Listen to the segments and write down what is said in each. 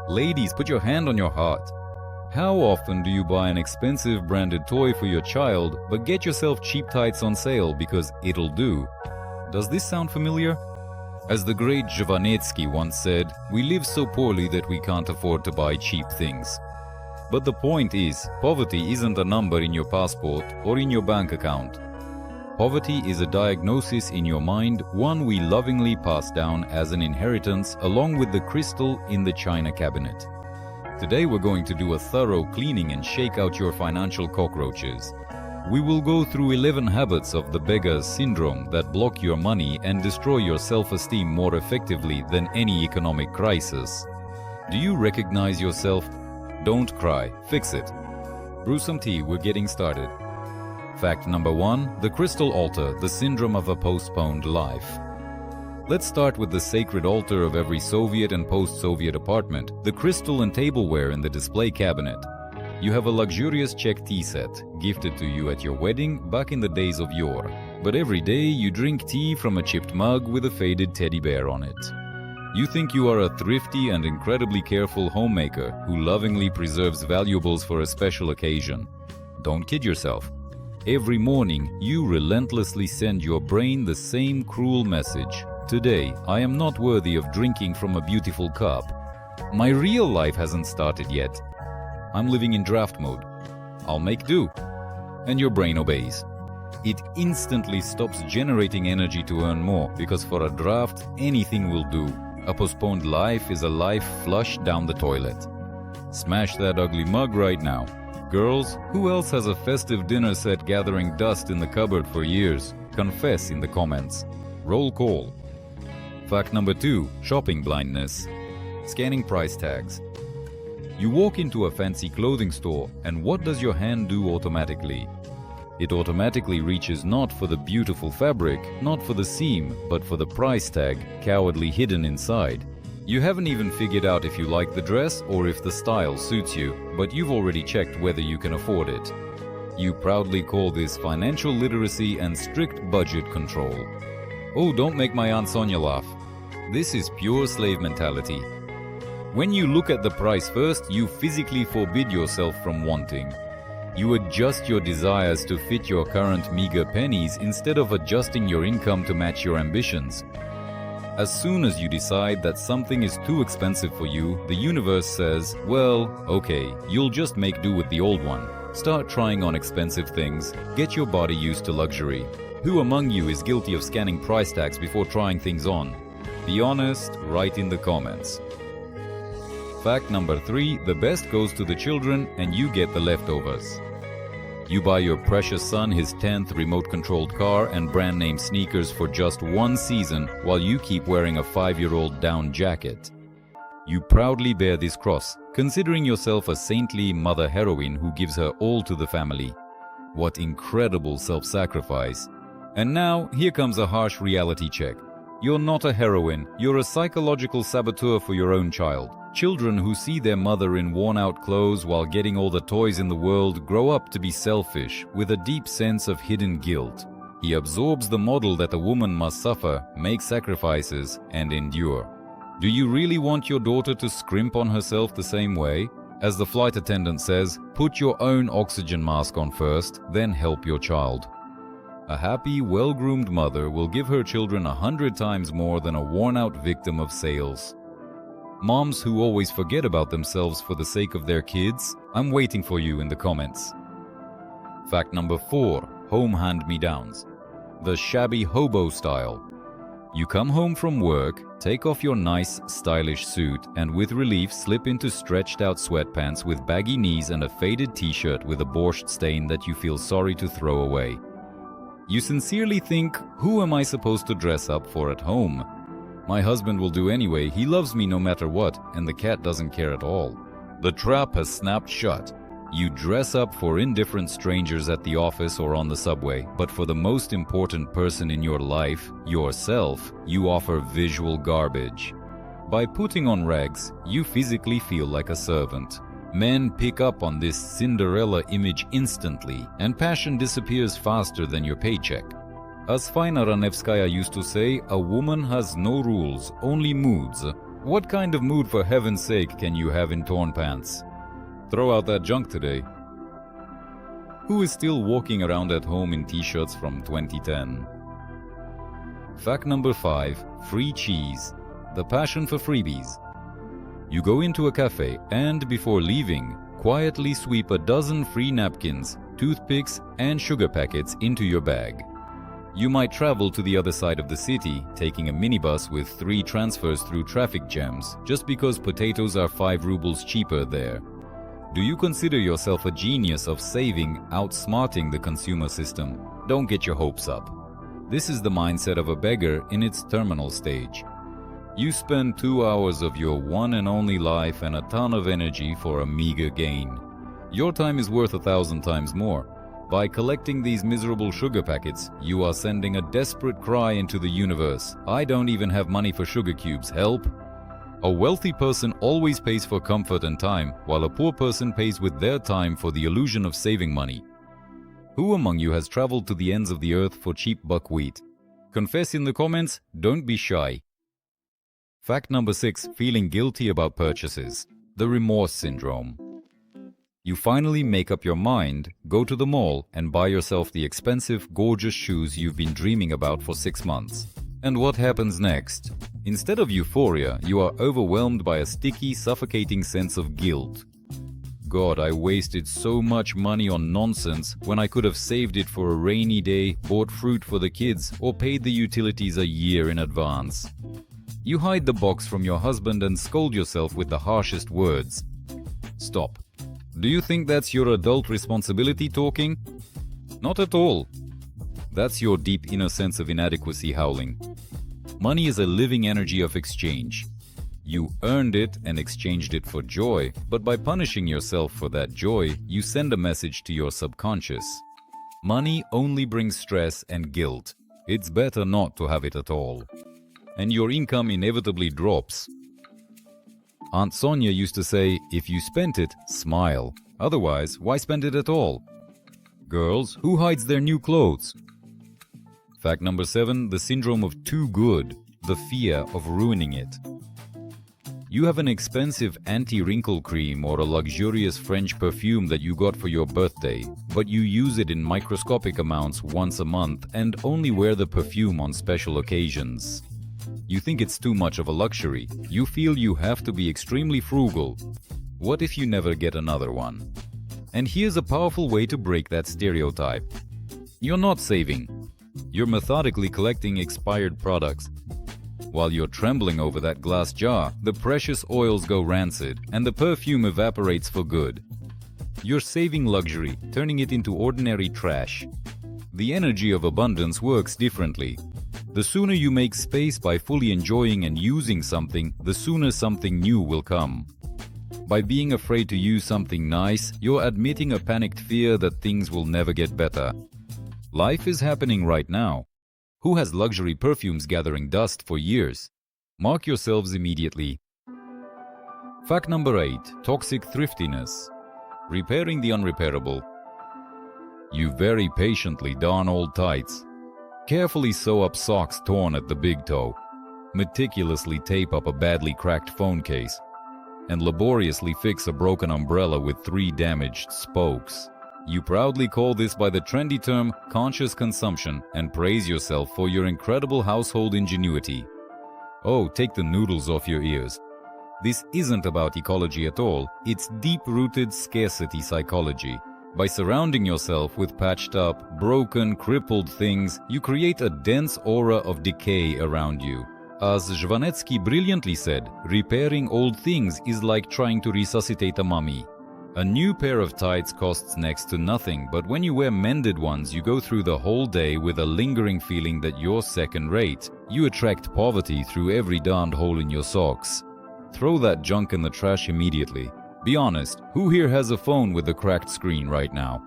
Ladies, put your hand on your heart. How often do you buy an expensive branded toy for your child, but get yourself cheap tights on sale because it'll do? Does this sound familiar? As the great Zhovanetsky once said, we live so poorly that we can't afford to buy cheap things. But the point is, poverty isn't a number in your passport or in your bank account. Poverty is a diagnosis in your mind, one we lovingly pass down as an inheritance along with the crystal in the china cabinet. Today we're going to do a thorough cleaning and shake out your financial cockroaches. We will go through 11 habits of the beggar's syndrome that block your money and destroy your self-esteem more effectively than any economic crisis. Do you recognize yourself? Don't cry, fix it. Brew some tea, we're getting started. Fact number 1, the crystal altar, the syndrome of a postponed life. Let's start with the sacred altar of every Soviet and post-Soviet apartment, the crystal and tableware in the display cabinet. You have a luxurious Czech tea set, gifted to you at your wedding back in the days of yore. But every day you drink tea from a chipped mug with a faded teddy bear on it. You think you are a thrifty and incredibly careful homemaker who lovingly preserves valuables for a special occasion. Don't kid yourself. Every morning, you relentlessly send your brain the same cruel message. Today, I am not worthy of drinking from a beautiful cup. My real life hasn't started yet. I'm living in draft mode. I'll make do. And your brain obeys. It instantly stops generating energy to earn more, because for a draft, anything will do. A postponed life is a life flushed down the toilet. Smash that ugly mug right now. Girls, who else has a festive dinner set gathering dust in the cupboard for years? Confess in the comments. Roll call. Fact number 2, shopping blindness. Scanning price tags. You walk into a fancy clothing store, and what does your hand do automatically? It automatically reaches not for the beautiful fabric, not for the seam, but for the price tag, cowardly hidden inside. You haven't even figured out if you like the dress or if the style suits you, but you've already checked whether you can afford it. You proudly call this financial literacy and strict budget control. Oh, don't make my Aunt Sonia laugh. This is pure slave mentality. When you look at the price first, you physically forbid yourself from wanting. You adjust your desires to fit your current meager pennies instead of adjusting your income to match your ambitions. As soon as you decide that something is too expensive for you, the universe says, well, okay, you'll just make do with the old one. Start trying on expensive things. Get your body used to luxury. Who among you is guilty of scanning price tags before trying things on? Be honest, write in the comments. Fact number 3, the best goes to the children and you get the leftovers. You buy your precious son his 10th remote-controlled car and brand-name sneakers for just 1 season while you keep wearing a 5-year-old down jacket. You proudly bear this cross, considering yourself a saintly mother heroine who gives her all to the family. What incredible self-sacrifice. And now, here comes a harsh reality check. You're not a heroine, you're a psychological saboteur for your own child. Children who see their mother in worn-out clothes while getting all the toys in the world grow up to be selfish, with a deep sense of hidden guilt. He absorbs the model that a woman must suffer, make sacrifices, and endure. Do you really want your daughter to scrimp on herself the same way? As the flight attendant says, put your own oxygen mask on first, then help your child. A happy, well-groomed mother will give her children 100 times more than a worn-out victim of sales. Moms who always forget about themselves for the sake of their kids, I'm waiting for you in the comments. Fact number 4, home hand-me-downs. The shabby hobo style. You come home from work, take off your nice, stylish suit, and with relief slip into stretched-out sweatpants with baggy knees and a faded t-shirt with a borscht stain that you feel sorry to throw away. You sincerely think, who am I supposed to dress up for at home? My husband will do anyway, he loves me no matter what, and the cat doesn't care at all. The trap has snapped shut. You dress up for indifferent strangers at the office or on the subway, but for the most important person in your life, yourself, you offer visual garbage. By putting on rags, you physically feel like a servant. Men pick up on this Cinderella image instantly, and passion disappears faster than your paycheck. As Faina Ranevskaya used to say, a woman has no rules, only moods. What kind of mood, for heaven's sake, can you have in torn pants? Throw out that junk today. Who is still walking around at home in t-shirts from 2010? Fact number 5. Free cheese. The passion for freebies. You go into a cafe and, before leaving, quietly sweep a dozen free napkins, toothpicks, and sugar packets into your bag. You might travel to the other side of the city, taking a minibus with 3 transfers through traffic jams, just because potatoes are 5 rubles cheaper there. Do you consider yourself a genius of saving, outsmarting the consumer system? Don't get your hopes up. This is the mindset of a beggar in its terminal stage. You spend 2 hours of your one and only life and a ton of energy for a meager gain. Your time is worth 1,000 times more. By collecting these miserable sugar packets, you are sending a desperate cry into the universe. I don't even have money for sugar cubes, help! A wealthy person always pays for comfort and time, while a poor person pays with their time for the illusion of saving money. Who among you has traveled to the ends of the earth for cheap buckwheat? Confess in the comments, don't be shy. Fact number 6. Feeling guilty about purchases. The remorse syndrome. You finally make up your mind, go to the mall, and buy yourself the expensive, gorgeous shoes you've been dreaming about for 6 months. And what happens next? Instead of euphoria, you are overwhelmed by a sticky, suffocating sense of guilt. God, I wasted so much money on nonsense when I could have saved it for a rainy day, bought fruit for the kids, or paid the utilities a year in advance. You hide the box from your husband and scold yourself with the harshest words. Stop. Do you think that's your adult responsibility talking? Not at all. That's your deep inner sense of inadequacy howling. Money is a living energy of exchange. You earned it and exchanged it for joy, but by punishing yourself for that joy, you send a message to your subconscious. Money only brings stress and guilt. It's better not to have it at all. And your income inevitably drops. Aunt Sonia used to say, if you spent it, smile. Otherwise, why spend it at all? Girls, who hides their new clothes? Fact number 7. The syndrome of too good. The fear of ruining it. You have an expensive anti-wrinkle cream or a luxurious French perfume that you got for your birthday, but you use it in microscopic amounts once a month and only wear the perfume on special occasions. You think it's too much of a luxury. You feel you have to be extremely frugal. What if you never get another one? And here's a powerful way to break that stereotype. You're not saving. You're methodically collecting expired products. While you're trembling over that glass jar, the precious oils go rancid and the perfume evaporates for good. You're saving luxury, turning it into ordinary trash. The energy of abundance works differently. The sooner you make space by fully enjoying and using something, the sooner something new will come. By being afraid to use something nice, you're admitting a panicked fear that things will never get better. Life is happening right now. Who has luxury perfumes gathering dust for years? Mark yourselves immediately. Fact number 8. Toxic thriftiness. Repairing the unrepairable. You very patiently darn old tights. Carefully sew up socks torn at the big toe, meticulously tape up a badly cracked phone case, and laboriously fix a broken umbrella with 3 damaged spokes. You proudly call this by the trendy term conscious consumption and praise yourself for your incredible household ingenuity. Oh, take the noodles off your ears. This isn't about ecology at all, it's deep-rooted scarcity psychology. By surrounding yourself with patched up, broken, crippled things, you create a dense aura of decay around you. As Zhvanetsky brilliantly said, repairing old things is like trying to resuscitate a mummy. A new pair of tights costs next to nothing, but when you wear mended ones, you go through the whole day with a lingering feeling that you're second-rate. You attract poverty through every darned hole in your socks. Throw that junk in the trash immediately. Be honest, who here has a phone with a cracked screen right now?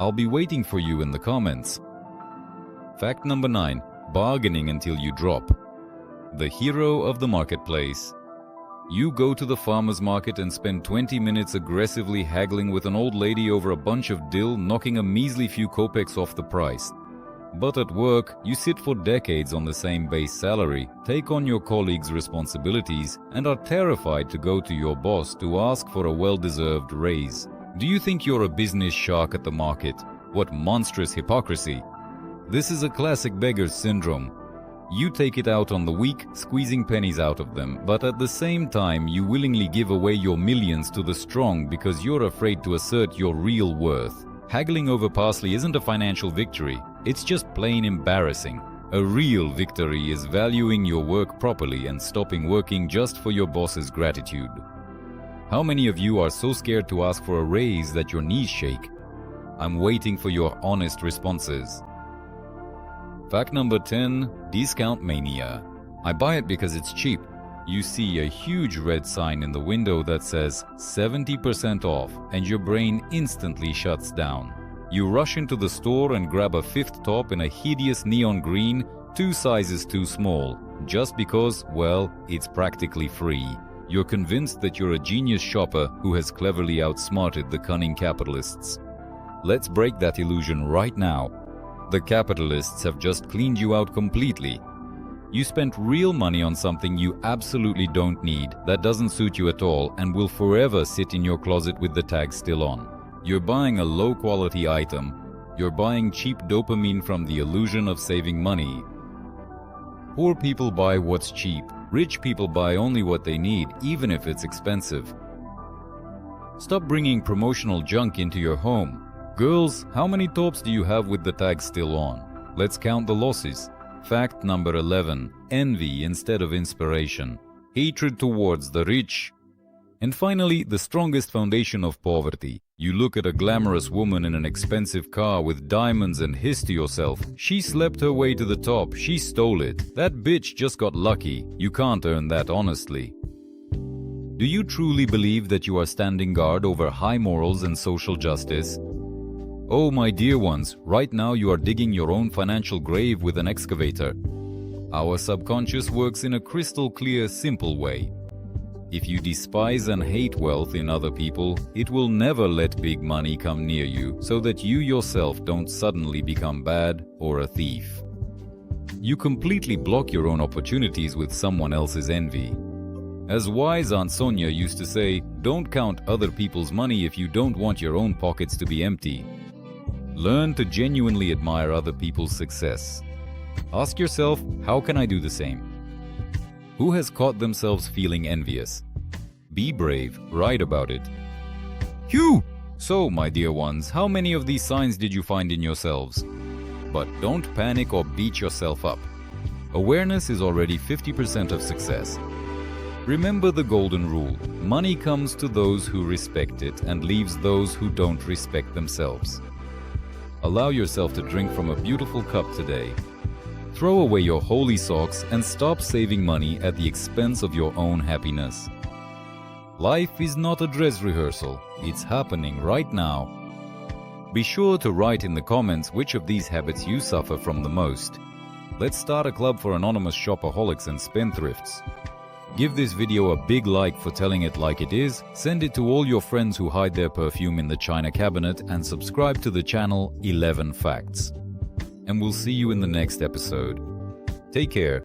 I'll be waiting for you in the comments. Fact number 9. Bargaining until you drop. The hero of the marketplace. You go to the farmer's market and spend 20 minutes aggressively haggling with an old lady over a bunch of dill, knocking a measly few kopecks off the price. But at work, you sit for decades on the same base salary, take on your colleagues' responsibilities, and are terrified to go to your boss to ask for a well-deserved raise. Do you think you're a business shark at the market? What monstrous hypocrisy! This is a classic beggar's syndrome. You take it out on the weak, squeezing pennies out of them, but at the same time you willingly give away your millions to the strong because you're afraid to assert your real worth. Haggling over parsley isn't a financial victory, it's just plain embarrassing. A real victory is valuing your work properly and stopping working just for your boss's gratitude. How many of you are so scared to ask for a raise that your knees shake? I'm waiting for your honest responses. Fact number 10, discount mania. I buy it because it's cheap. You see a huge red sign in the window that says 70% off and your brain instantly shuts down. You rush into the store and grab a fifth top in a hideous neon green, 2 sizes too small, just because, well, it's practically free. You're convinced that you're a genius shopper who has cleverly outsmarted the cunning capitalists. Let's break that illusion right now. The capitalists have just cleaned you out completely. You spent real money on something you absolutely don't need, that doesn't suit you at all, and will forever sit in your closet with the tag still on. You're buying a low-quality item. You're buying cheap dopamine from the illusion of saving money. Poor people buy what's cheap. Rich people buy only what they need, even if it's expensive. Stop bringing promotional junk into your home. Girls, how many tops do you have with the tag still on? Let's count the losses. Fact number 11. Envy instead of inspiration. Hatred towards the rich. And finally, the strongest foundation of poverty. You look at a glamorous woman in an expensive car with diamonds and hiss to yourself, she slept her way to the top, she stole it. That bitch just got lucky. You can't earn that honestly. Do you truly believe that you are standing guard over high morals and social justice? Oh, my dear ones, right now you are digging your own financial grave with an excavator. Our subconscious works in a crystal clear, simple way. If you despise and hate wealth in other people, it will never let big money come near you so that you yourself don't suddenly become bad or a thief. You completely block your own opportunities with someone else's envy. As wise Aunt Sonia used to say, don't count other people's money if you don't want your own pockets to be empty. Learn to genuinely admire other people's success. Ask yourself, how can I do the same? Who has caught themselves feeling envious? Be brave, write about it. Phew! So, my dear ones, how many of these signs did you find in yourselves? But don't panic or beat yourself up. Awareness is already 50% of success. Remember the golden rule: money comes to those who respect it and leaves those who don't respect themselves. Allow yourself to drink from a beautiful cup today. Throw away your holy socks and stop saving money at the expense of your own happiness. Life is not a dress rehearsal, it's happening right now. Be sure to write in the comments which of these habits you suffer from the most. Let's start a club for anonymous shopaholics and spendthrifts. Give this video a big like for telling it like it is, send it to all your friends who hide their perfume in the china cabinet, and subscribe to the channel 11 Facts. And we'll see you in the next episode. Take care.